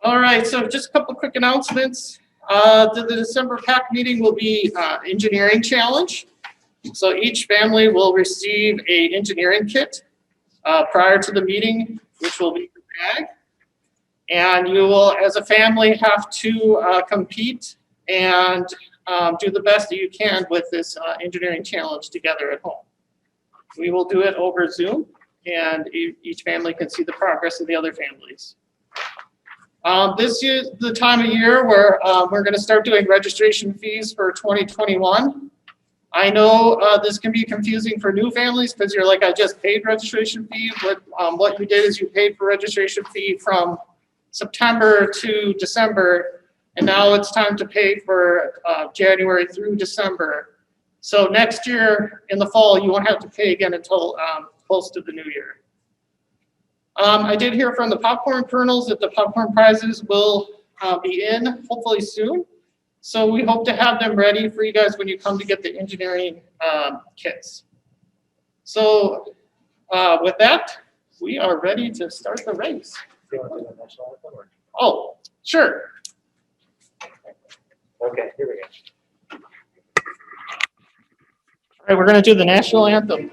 All right, so just a couple quick announcements. The December PAC meeting will be engineering challenge. So each family will receive a engineering kit prior to the meeting, which will be the bag. And you will, as a family, have to compete and do the best that you can with this engineering challenge together at home. We will do it over Zoom, and each family can see the progress of the other families. This is the time of year where we're going to start doing registration fees for 2021. I know this can be confusing for new families because you're like, I just paid registration fee, but what you did is you paid for registration fee from September to December, and now it's time to pay for January through December. So next year in the fall, you won't have to pay again until close to the new year. I did hear from the popcorn kernels that the popcorn prizes will be in hopefully soon. So we hope to have them ready for you guys when you come to get the engineering kits. So with that, we are ready to start the race. Oh, sure. Okay, here we go. All right, we're going to do the national anthem.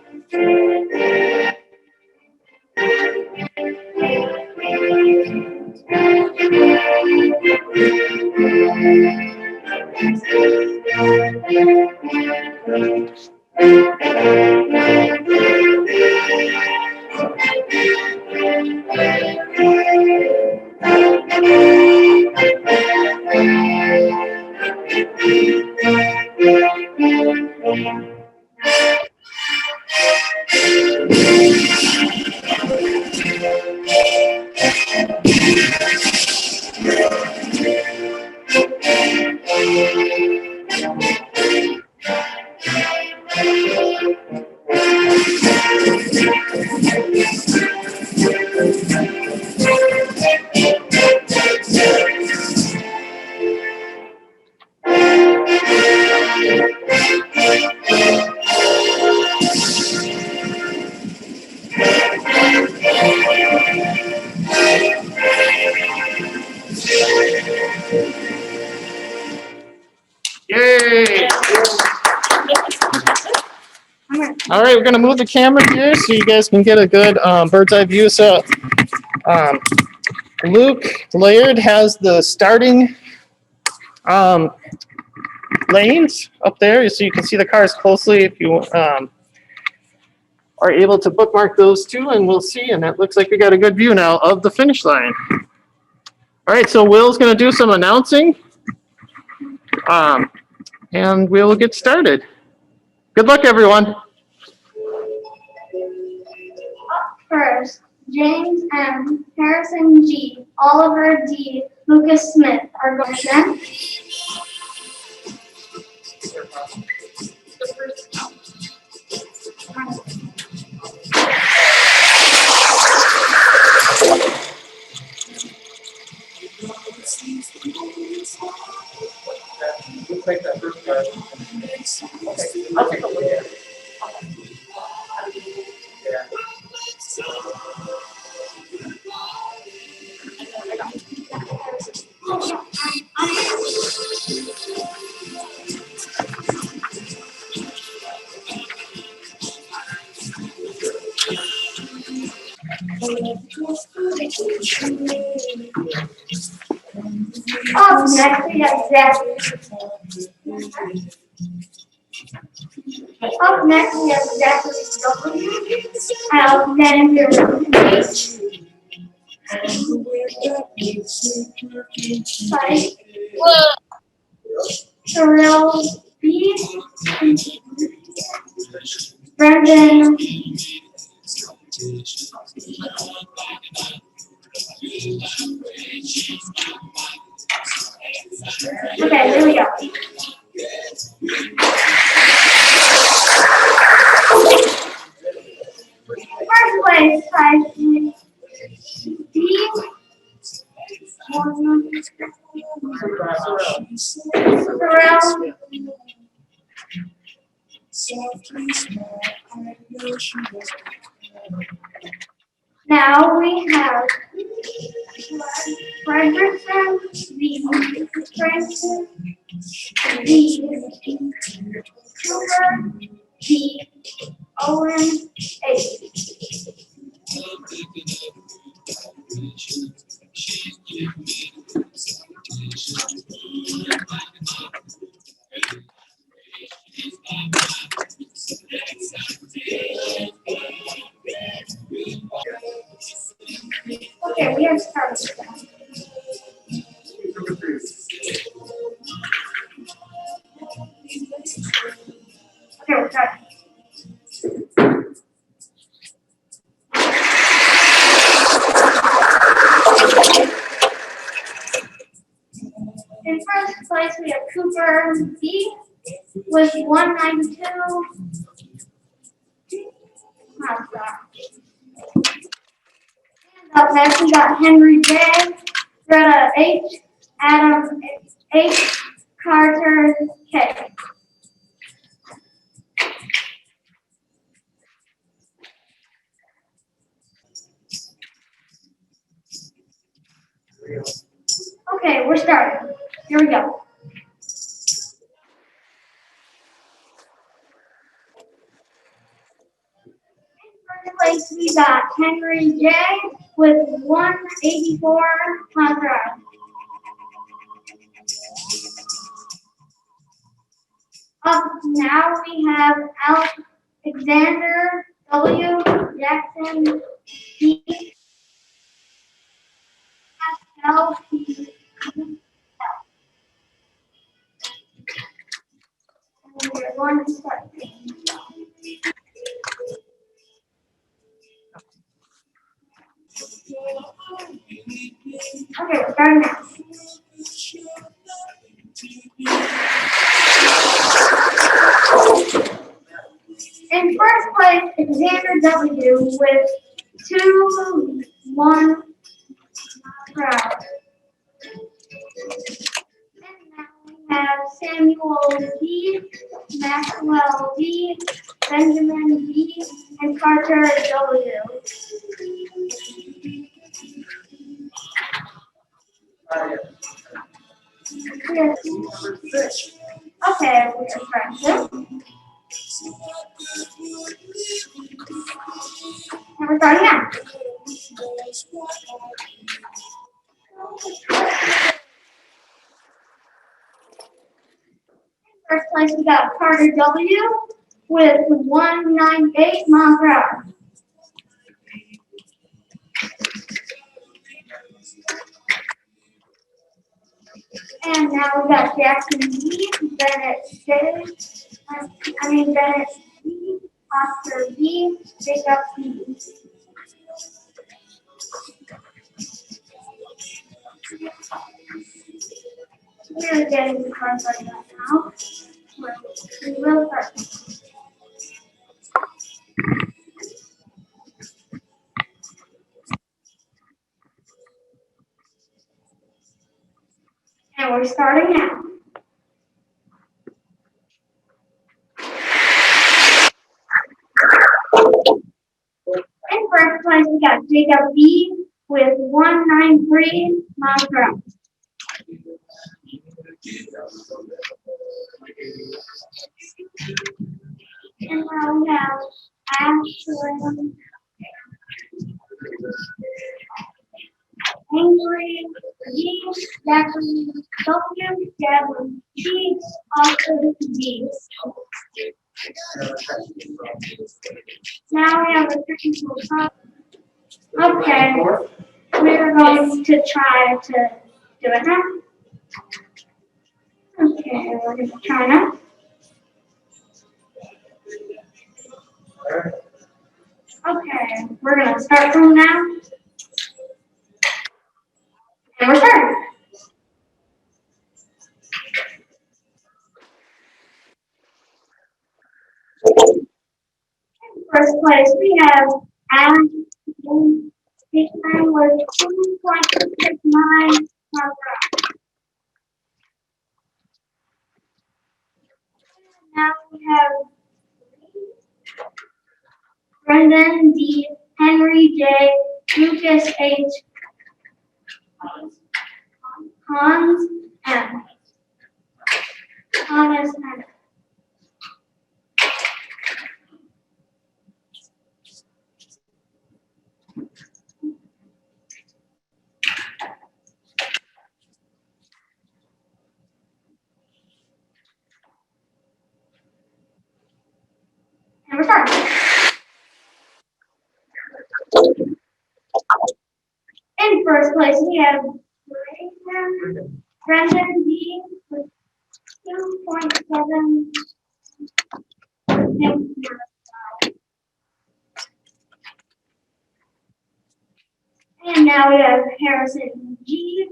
Yay! All right, we're going to move the camera here so you guys can get a good bird's eye view. So Luke Laird has the starting lanes up there, so you can see the cars closely if you are able to bookmark those two, and we'll see. And it looks like we got a good view now of the finish line. All right, so Will's going to do some announcing, and we'll get started. Good luck, everyone. Up first, James M., Harrison G., Oliver D., Lucas Smith are going to then. We'll take that first card. Okay, I'll take a look at it. Yeah. Up next, we have Zachary. Up next, we have Zachary W. Alexander H. Terrell B. Brendan. Okay, here we go. First place, prize D. Terrell. Now we have Frederickson, V. Francis, V. Cooper, G. Owen, H. Okay, we are starting. Okay, we're starting. In first place, we have Cooper B with 192. How's that? Up next, we got Henry J, Greta H, Adam H, Carter K. Okay, we're starting. Here we go. In first place, we got Henry J with 184 contract. Up now, we have Alexander W, Jackson D, Pascal P. And we're going to start. Okay, we're starting now. In first place, Xander W with 2-1 crowd. And now we have Samuel D, Maxwell D, Benjamin D, and Carter W. Okay, we're starting. And we're starting now. First place, we got Carter W with 198 miles per hour. And now we got Jackson D, Bennett J, Bennett D, Oscar D, Jacob D. We're getting the car started right now. We will start. And we're starting now. In first place, we got Jacob B with 193 miles per hour. And now we have Ashlyn Angry G, Jacqueline W, Jacqueline G, Austin D. Now we have a technical problem. Okay, we're going to try to do it now. Okay, we're going to try now. Okay, we're going to start from now. And we're starting. First place, we have Adam His time was 2.69 miles per hour. Now we have Brendan D, Henry J, Lucas H, Hans M. Thomas M. And we're starting. In first place, we have Brendan D. with 2.7. And now we have Harrison G.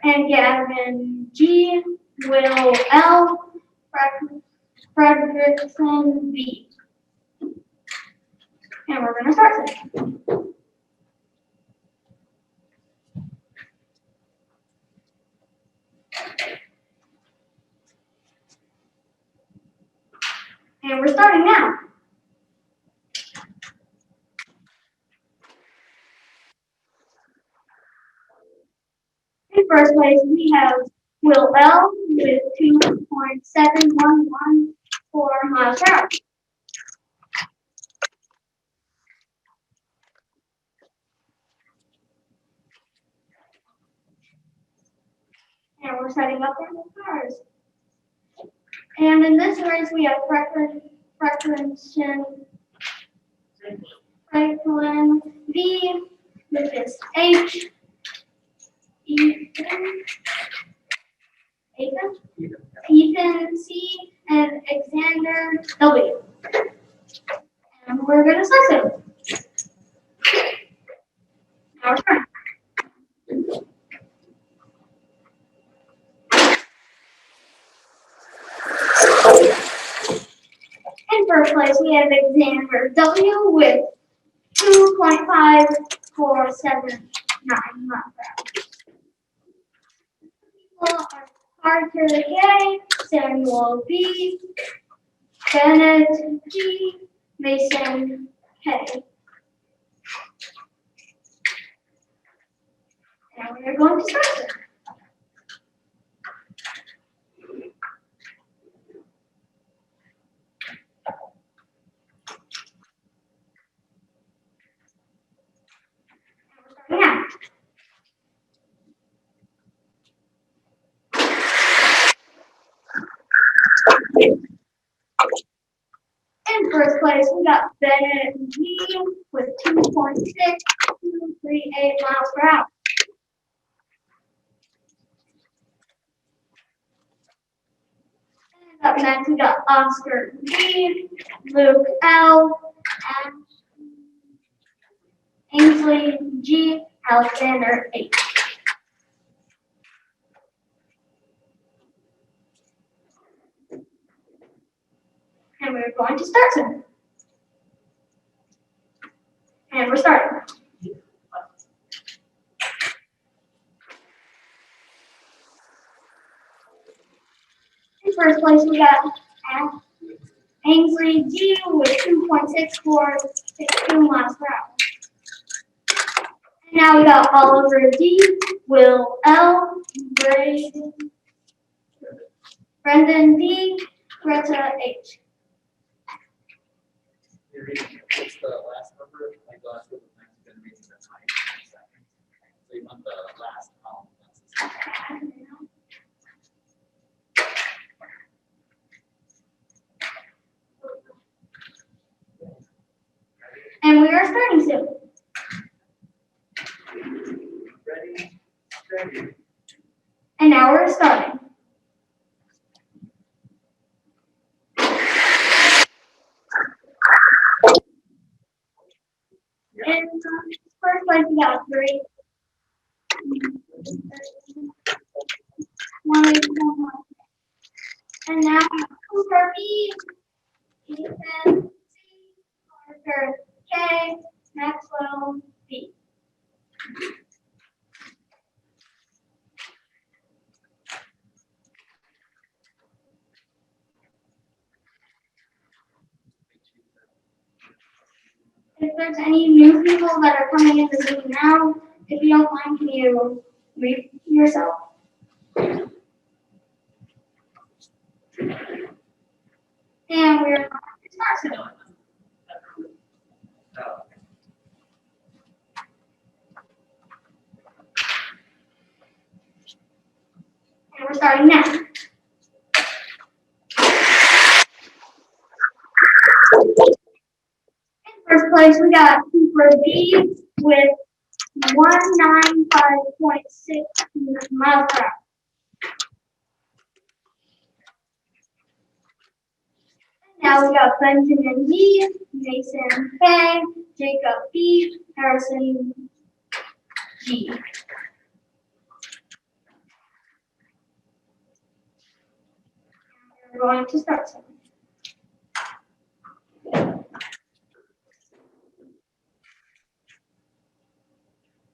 and Gavin G. Will L. Frederickson B. And we're going to start it. And we're starting now. In first place, we have Will L. with 2.7114 miles per hour. And we're setting up our cars. And in this race, we have Franklin V. Lucas H. Ethan C. and Alexander W. And we're going to start it. Our turn. In first place, we have Alexander W. with 2.5479 miles per hour. Arthur K. Samuel B. Bennett G. Mason K. And we are going to start it. Yeah. In first place, we got Bennett G with 2.6238 miles per hour. And up next, we got Oscar G, Luke L, and Ainsley G, Alexander H. And we're going to start soon. And we're starting. In first place, we got Ainsley G with 2.6462 miles per hour. And now we got Oliver D, Will L, Brendan D, Greta H. What's the last number? My last number is going to be the time. So you want the last column. And we are starting soon. Ready? And now we're starting. And first place we got 3. 1, 1. And now Cooper B, Ethan C, Parker K, Maxwell B. If there's any new people that are coming in the Zoom now, if you don't mind, can you mute yourself? And we're starting. And we're starting now. In first place, we got Cooper B with 195.6 miles per hour. Now we got Benjamin B, Mason K, Jacob B, Harrison G. We're going to start soon.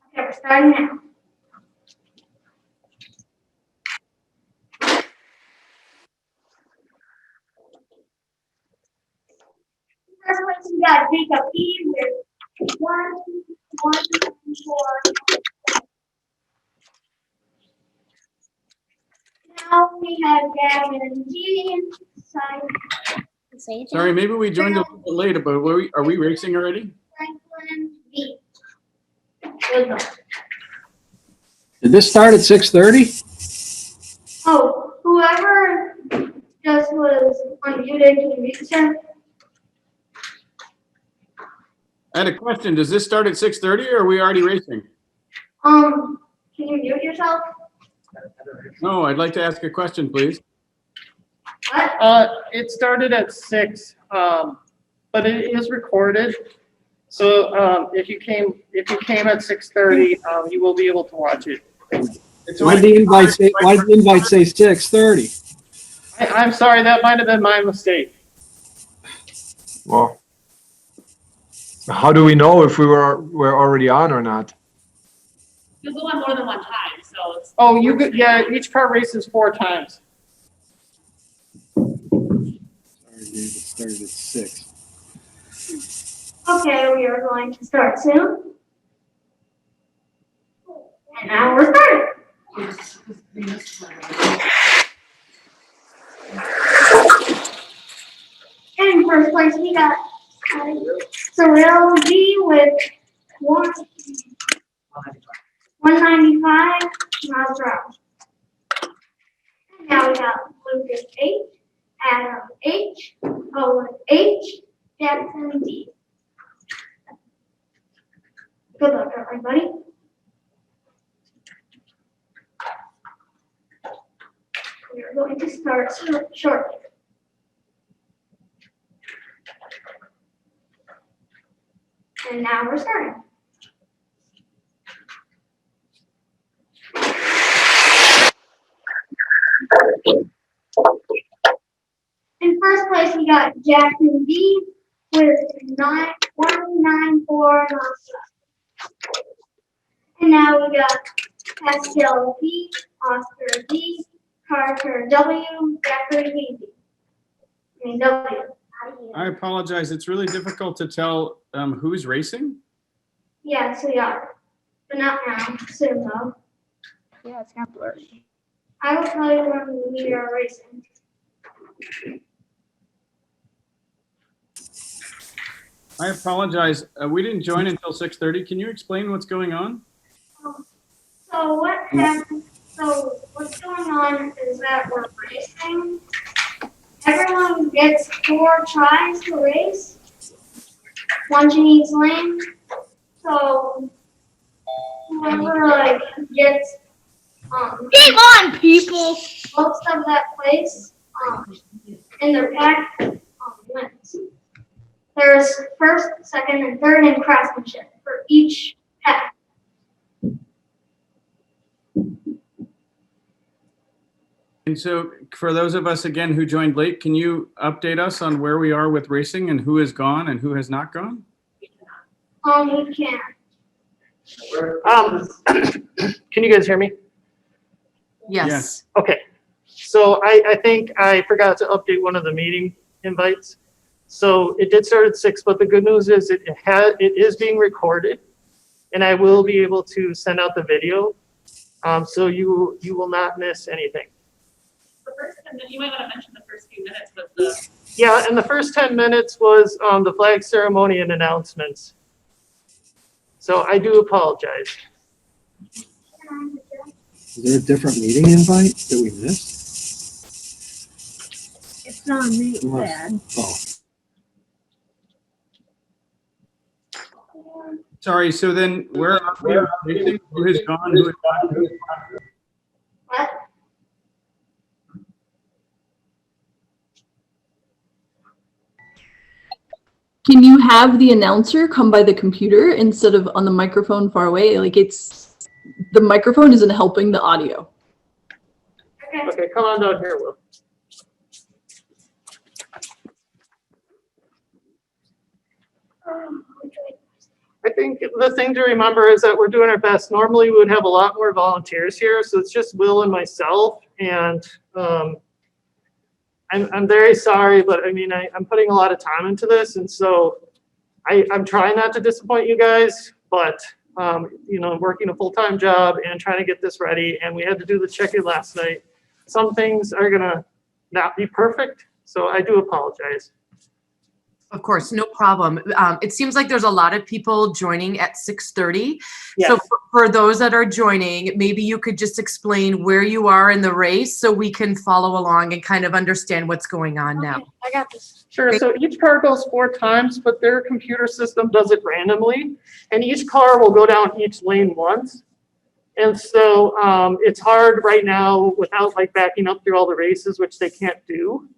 Okay, we're starting now. First place we got Jacob E with 114. Now we have Gavin G. Sorry, maybe we joined a little bit late, but are we racing already? Franklin B. Good luck. Did this start at 6:30? Oh, whoever just was unmuted, can you mute yourself? I had a question. Does this start at 6:30 or are we already racing? Can you mute yourself? No, I'd like to ask a question, please. What? It started at 6, but it is recorded. So if you came at 6:30, you will be able to watch it. Why did the invite say 6:30? I'm sorry, that might have been my mistake. Well, how do we know if we're already on or not? You'll go on more than one time, so it's. Oh, yeah, each car races 4 times. Sorry, Dave, it started at 6. Okay, we are going to start soon. And now we're starting. In first place, we got Cyril G with 195 miles per hour. And now we got Lucas H, Adam H, Owen H, Jackson D. Good luck, everybody. We are going to start shortly. And now we're starting. In first place, we got Jackson D with 194 miles per hour. And now we got Pascal B, Oscar D, Carter W, Jeffrey B. W. I apologize. It's really difficult to tell who's racing. Yes, we are. But not now. Soon, though. Yeah, it's kind of blurry. I will tell you when we are racing. I apologize. We didn't join until 6:30. Can you explain what's going on? So what happened? So what's going on is that we're racing. Everyone gets 4 tries to race, 1 in each lane. So whoever gets Game on, people! most of that place in their pack wins. There's first, second, and third in craftsmanship for each pack. And so for those of us, again, who joined late, can you update us on where we are with racing and who has gone and who has not gone? We can. Can you guys hear me? Yes. Okay. So I think I forgot to update one of the meeting invites. So it did start at 6, but the good news is it is being recorded. and I will be able to send out the video. So you will not miss anything. The first, and then you might want to mention the first few minutes, but the, Yeah, and the first 10 minutes was the flag ceremony and announcements. So I do apologize. Is there a different meeting invite that we missed? It's not me, Unless- Dad. Oh, Sorry, so then where are we with racing? Who has gone? Who has gone? What? Can you have the announcer come by the computer instead of on the microphone far away? Like the microphone isn't helping the audio. Okay. Okay, come on down here, Will. I think the thing to remember is that we're doing our best. Normally, we would have a lot more volunteers here, so it's just Will and myself. And I'm very sorry, but I mean, I'm putting a lot of time into this, and so I'm trying not to disappoint you guys, but you know, working a full-time job and trying to get this ready, and we had to do the check-in last night. Some things are gonna not be perfect, so I do apologize. Of course, no problem. It seems like there's a lot of people joining at 6:30. Yes. So for those that are joining, maybe you could just explain where you are in the race so we can follow along and kind of understand what's going on now. Okay, I got this. Sure, so each car goes 4 times, but their computer system does it randomly, and each car will go down each lane once. And so it's hard right now without like backing up through all the races, which they can't do.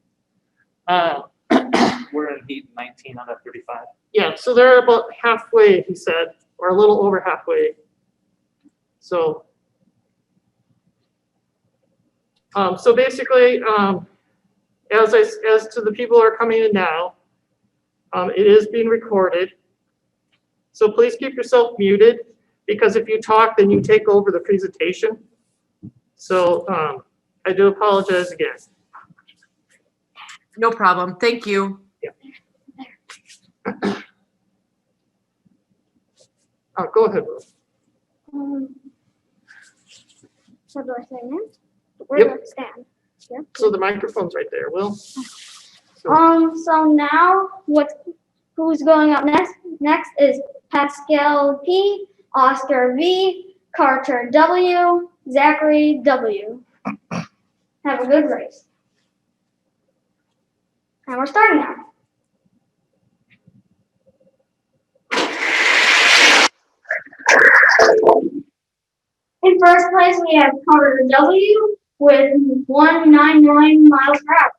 We're in heat 19 out of 35. Yeah, so they're about halfway, he said, or a little over halfway. So, so basically, as to the people who are coming in now, it is being recorded. So please keep yourself muted, because if you talk, then you take over the presentation. So I do apologize again. No problem. Thank you. Go ahead, Will. What do I say next? Where do I stand? Yep. So the microphone's right there, Will. So, So now who's going up next? Next is Pascal P, Oscar V, Carter W, Zachary W. Have a good race. And we're starting now. In first place, we have Carter W with 199 miles per hour.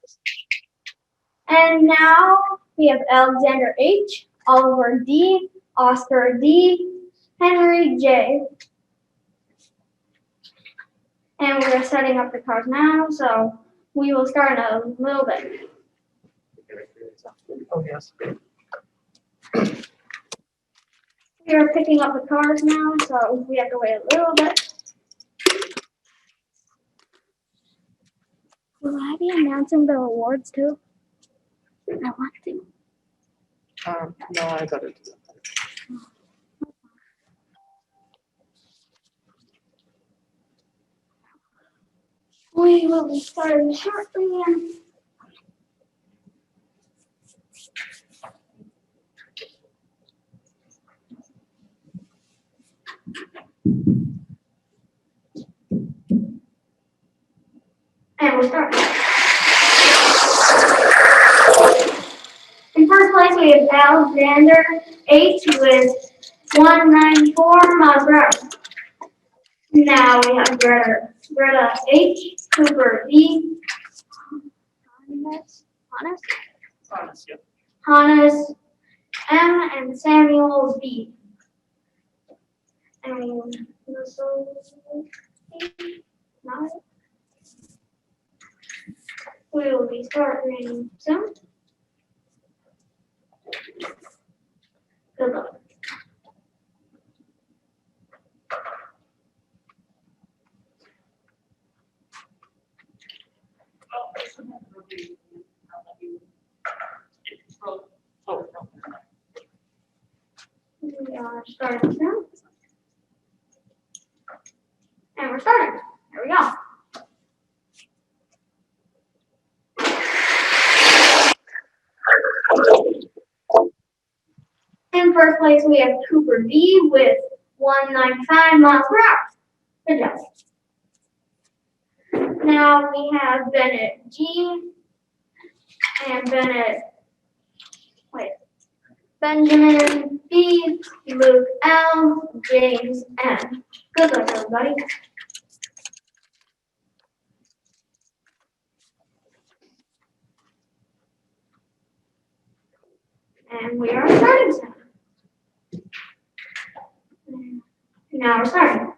And now we have Alexander H, Oliver D, Oscar D, Henry J. And we're setting up the cars now, so we will start in a little bit. oh, yes. We are picking up the cars now, so we have to wait a little bit. Will I be announcing the awards too? I want to. No, I better do that. We will be starting shortly. And we're starting. In first place, we have Alexander H with 194 miles per hour. Now we have Greta H, Cooper D, Hannes M, and Samuel B. And this we will be starting soon. Good luck. We are starting soon. And we're starting. Here we go. In first place, we have Cooper V with 195 miles per hour. Good job. Now we have Bennett G and Benjamin B, Luke L, James M. Good luck, everybody. And we are starting soon. Now we're starting.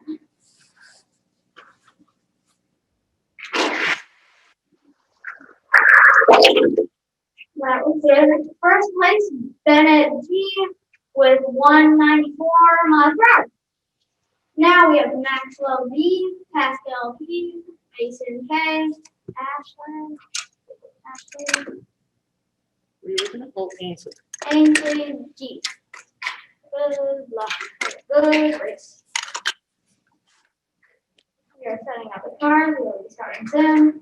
That was good. First place, Bennett G with 194 miles per hour. Now we have Maxwell B, Pascal P, Mason K, Ashley, We were gonna vote Ainsley. Ainsley G. Good luck. Good race. We are setting up the cars. We will be starting soon.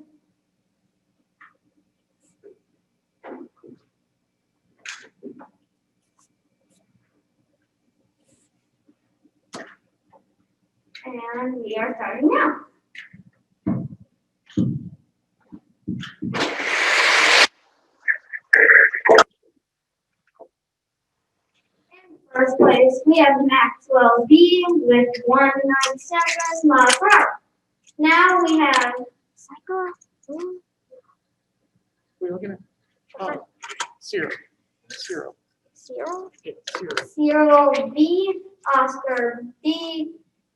And we are starting now. In first place, we have Maxwell B with 197 miles per hour. Now we have We were gonna, Cyril. Yeah, Cyril. Cyril B, Oscar B,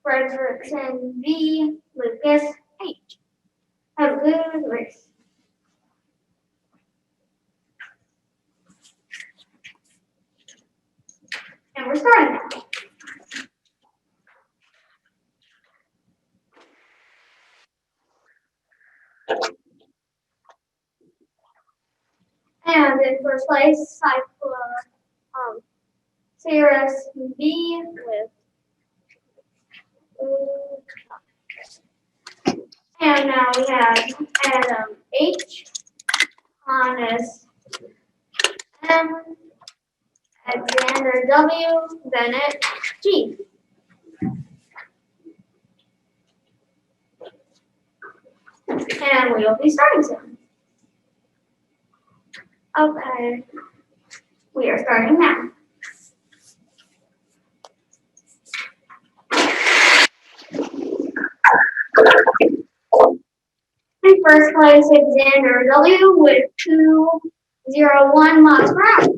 Frederickson B, Lucas H. Have a good race. And we're starting now. And in first place, Cyrus B with. And now we have Adam H, Hannes M, Alexander W, Bennett G. And we will be starting soon. Okay. We are starting now. In first place, Alexander W with 201 miles per hour.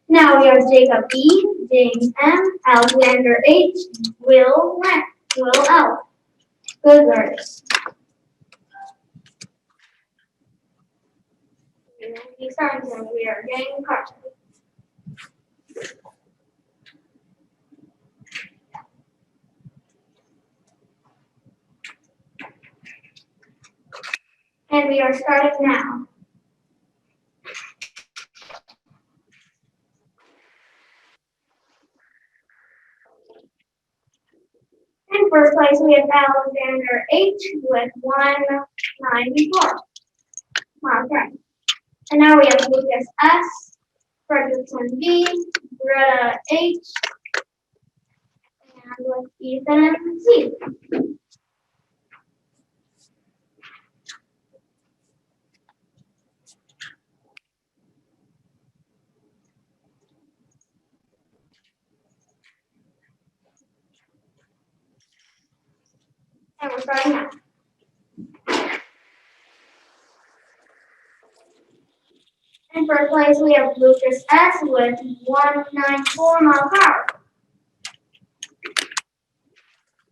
Now we have Jacob E, James M, Alexander H, Will L. Good race. We will be starting soon. We are getting cars. And we are starting now. In first place, we have Alexander H with 194 miles per hour. And now we have Lucas S, Frederickson B, Greta H, and with Ethan C. And we're starting now. In first place, we have Lucas S with 194 miles per hour.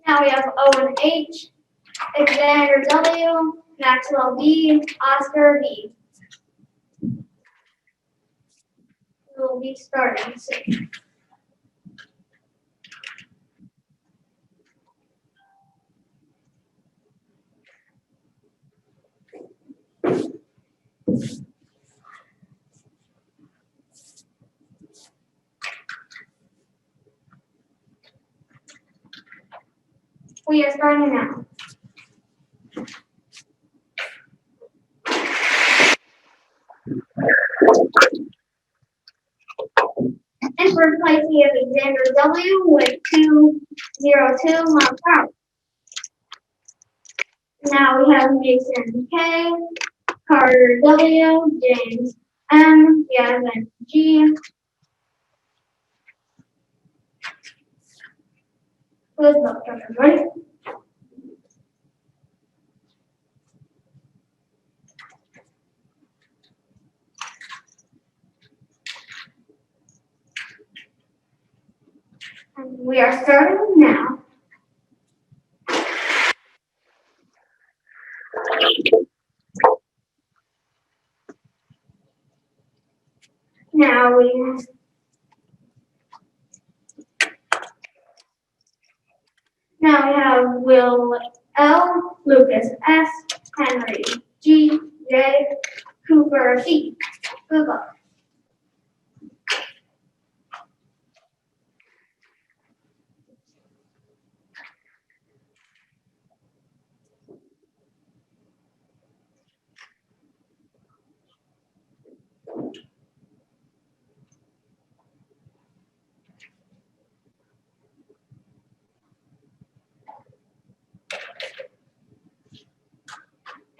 Now we have Owen H, Alexander W, Maxwell B, Oscar B. We will be starting soon. We are starting now. In first place, we have Xander W. with 202 miles per hour. Now we have Mason K, Carter W, James M, Gavin G. Who's not everybody? And we are starting now. Now we have Will L, Lucas S, Henry G, J, Cooper C. Good luck.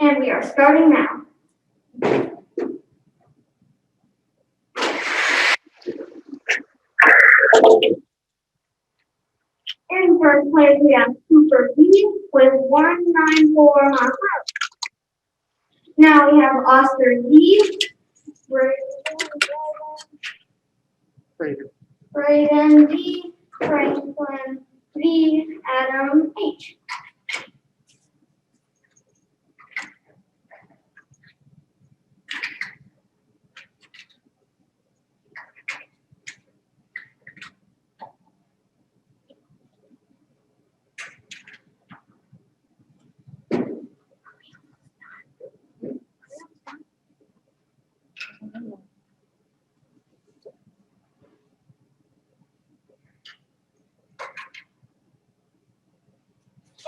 And we are starting now. In first place, we have Cooper B with 194 miles per hour. Now we have Oscar D, Braden D, Franklin V, Adam H.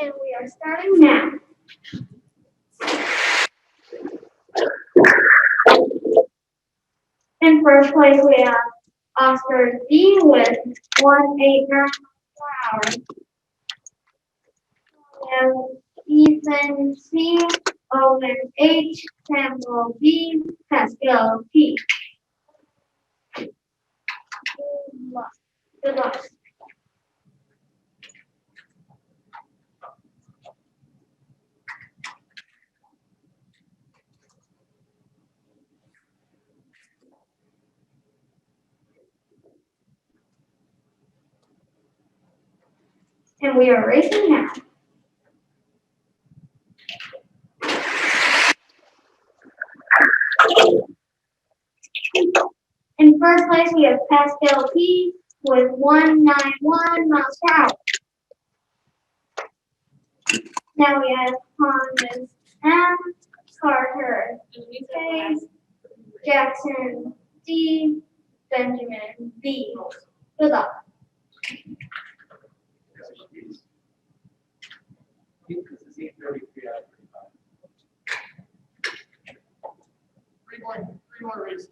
And we are starting now. In first place, we have Oscar D with 189 per hour. We have Ethan C, Owen H, Samuel B, Pascal P. Good luck. Good luck. And we are racing now. In first place, we have Pascal P with 191 miles per hour. Now we have Thomas M, Carter K, Jackson D, Benjamin B. Good luck. Three more races.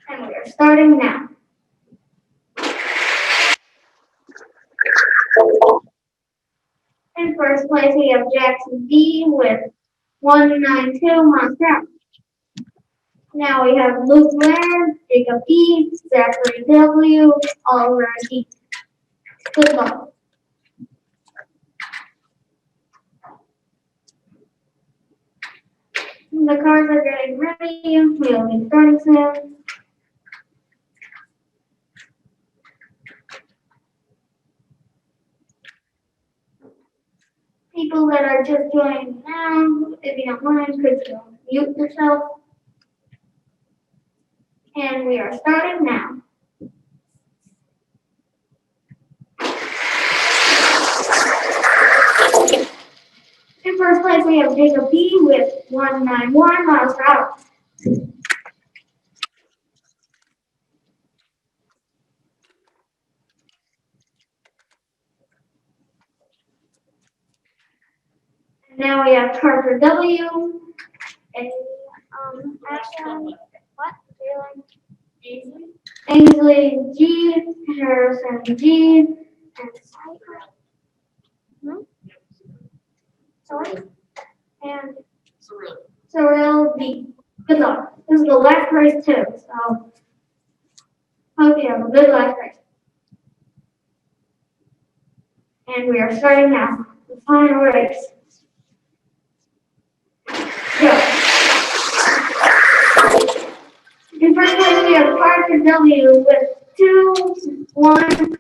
And we are starting now. In first place, we have Jackson D with 192 miles per hour. Now we have Luke Laird, Jacob E, Zachary W, Oliver D. Good luck. The cars are getting ready. We'll be starting soon. People that are just joining now, if you don't mind, could you mute yourself? And we are starting now. In In first place, we have Jacob P. with 191 miles per hour. And now we have Parker W. And Ashton, what? Taylor? Ainsley G. Harrison G. And Cypher. Sorry. And Cyril B. Good luck. This is the last race too, so hope you have a good last race. And we are starting now. The final race. Go. In first place, we have Parker W. with 2-1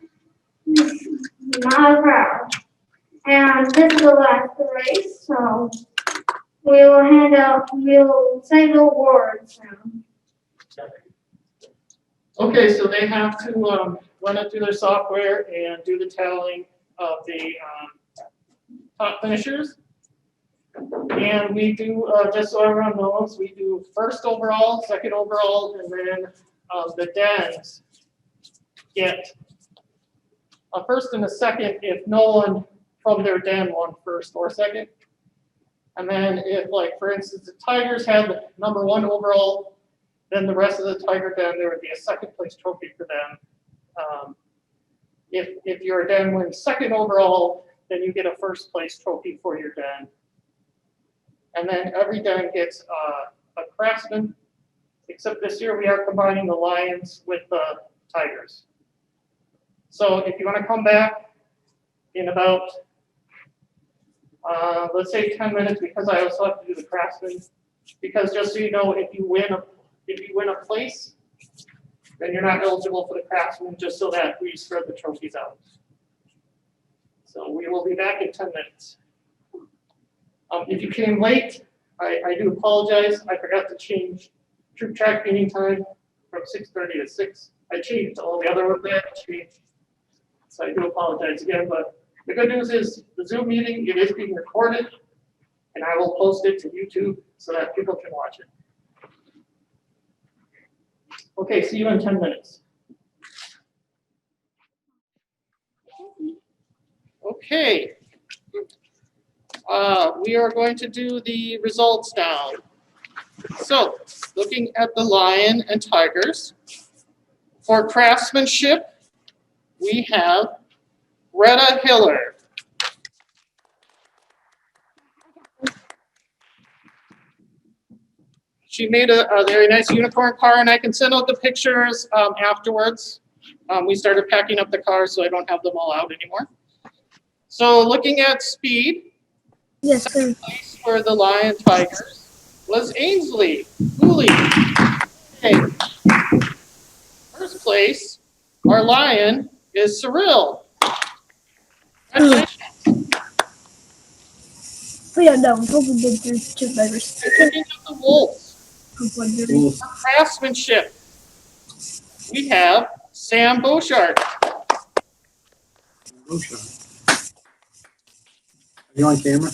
miles per hour. And this is the last race, so we'll say the awards now. Okay, so they have to run it through their software and do the tallying of the top finishers. And we do, just so everyone knows, we do first overall, second overall, and then the dens get a first and a second if no one from their den won first or second. And then if, like, for instance, the Tigers had number 1 overall, then the rest of the Tiger den, there would be a second place trophy for them. If your den wins second overall, then you get a first place trophy for your den. And then every den gets a craftsman, except this year we are combining the Lions with the Tigers. So if you want to come back in about, let's say 10 minutes, because I also have to do the craftsman, because just so you know, if you win a place, then you're not eligible for the craftsman, just so that we spread the trophies out. So we will be back in 10 minutes. If you came late, I do apologize. I forgot to change troop track meeting time from 6:30 to 6. I changed all the other ones that changed. So I do apologize again, but the good news is the Zoom meeting, it is being recorded, and I will post it to YouTube so that people can watch it. Okay, see you in 10 minutes. Okay. We are going to do the results now. So, looking at the Lion and Tigers. For craftsmanship, we have Retta Hiller. She made a very nice unicorn car, and I can send out the pictures afterwards. We started packing up the cars, so I don't have them all out anymore. So looking at speed, Yes, sir. second place for the Lion Tigers was Ainsley Cooley. Okay. First place, our Lion, is Cyril. Oh yeah, no, I'm hoping that there's two drivers. Looking at the Wolves, for craftsmanship, we have Sam Beauchard. Are you on camera?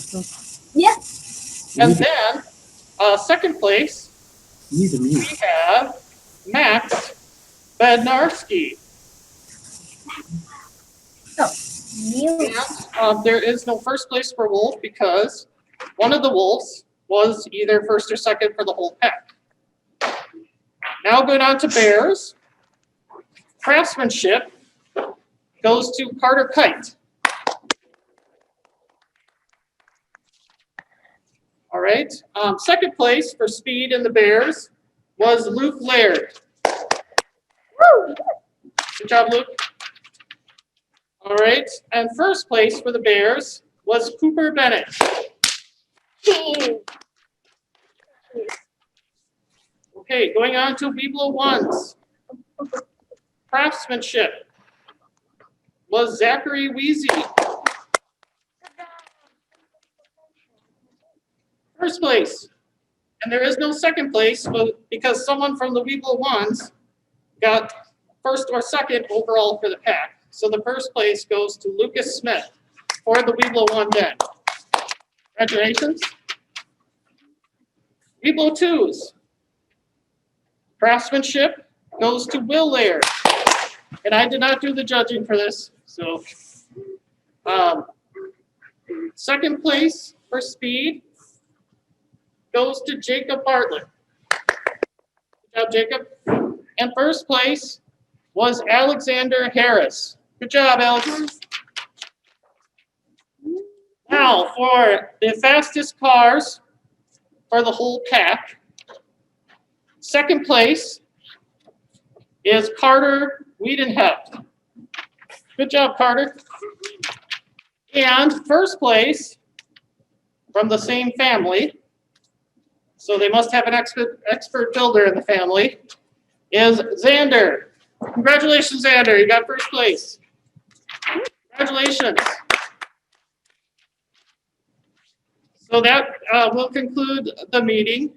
Yeah. And then, second place, You need to we mute. have Max Bednarski. And there is no first place for Wolf because one of the Wolves was either first or second for the whole pack. Now going on to Bears. Craftsmanship goes to Carter Kite. All right. Second place for speed in the Bears was Luke Laird. Good job, Luke. All right. And first place for the Bears was Cooper Bennett. Okay, going on to Weeblo Ones. Craftsmanship was Zachary Weezy. First place. And there is no second place because someone from the Weeblo Ones got first or second overall for the pack. So the first place goes to Lucas Smith for the Weeblo One Den. Congratulations. Weebo twos. Craftsmanship goes to Will Lair. And I did not do the judging for this, so. Second place for speed goes to Jacob Bartlett. Good job, Jacob. And first place was Alexander Harris. Good job, Alex. Now, for the fastest cars for the whole pack, second place is Carter Wiedenheft. Good job, Carter. And first place from the same family, so they must have an expert builder in the family, is Xander. Congratulations, Xander, you got first place. Congratulations. So that will conclude the meeting.